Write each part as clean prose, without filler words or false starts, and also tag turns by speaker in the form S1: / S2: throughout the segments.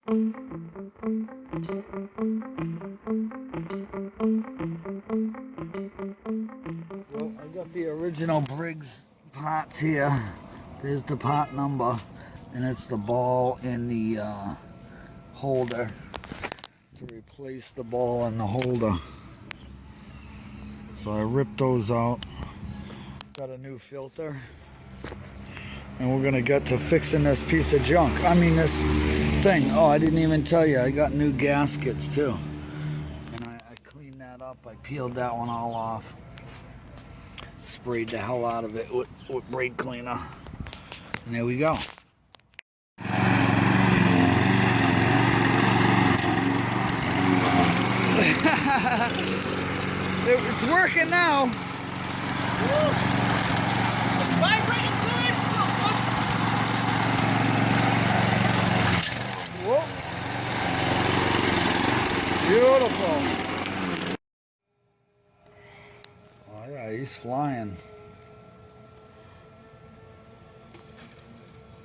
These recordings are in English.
S1: Well, I got the original Briggs parts here. There's the part number, and it's the ball in the holder to replace the ball in the holder. So I ripped those out, got a new filter, and we're gonna get to fixing this piece of junk. I mean this thing. Oh, I didn't even tell you, I got new gaskets too. And I cleaned that up, I peeled that one all off. Sprayed the hell out of it with brake cleaner. And there we go. It's working now.
S2: It's vibrating good.
S1: Whoa. Beautiful. Oh yeah, he's flying.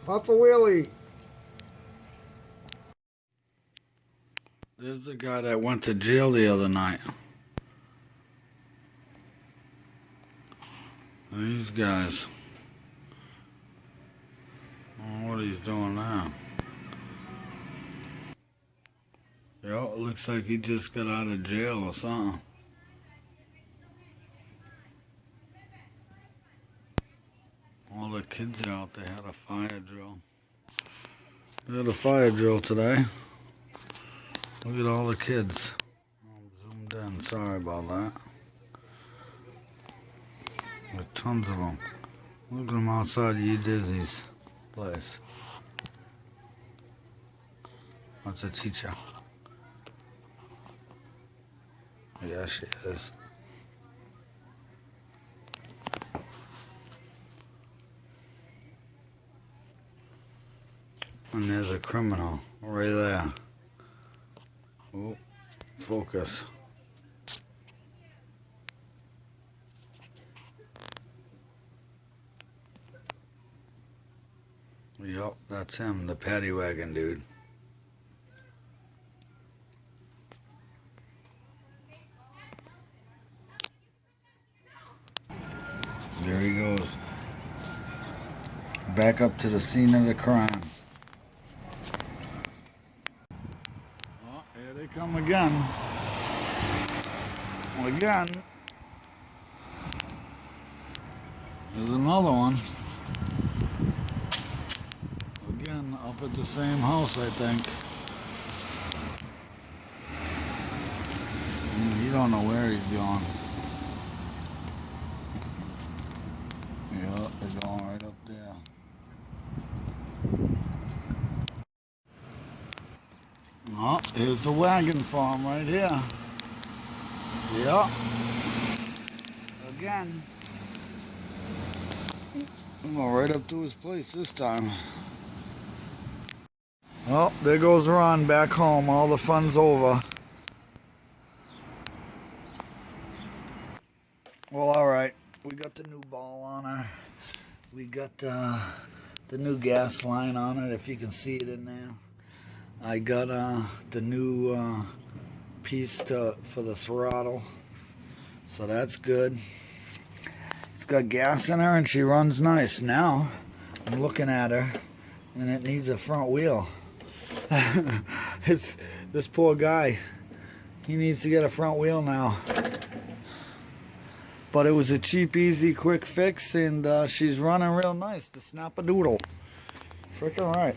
S1: Puff a wheelie. There's the guy that went to jail the other night. These guys. I don't know what he's doing now. Yeah, it looks like he just got out of jail or something. All the kids out there had a fire drill. They had a fire drill today. Look at all the kids. I'm zoomed in, sorry about that. There are tons of them. Look at them outside E. Disney's place. That's a teacher. Yeah, she is. And there's a criminal right there. Oh, focus. Yup, that's him, the paddy wagon dude. There he goes. Back up to the scene of the crime. Oh, here they come again. Again. There's another one. Again, up at the same house, I think. You don't know where he's going. Yeah, they're going right up there. Oh, here's the wagon farm right here. Yeah. Again. I'm going right up to his place this time. Well, there goes Ron back home. All the fun's over. Well, alright. We got the new ball on her. We got the new gas line on it, if you can see it in there. I got the new piece for the throttle. So that's good. It's got gas in her and she runs nice. Now, I'm looking at her and it needs a front wheel. It's this poor guy. He needs to get a front wheel now. But it was a cheap, easy, quick fix, and she's running real nice. The snap-a-doodle. Freaking right.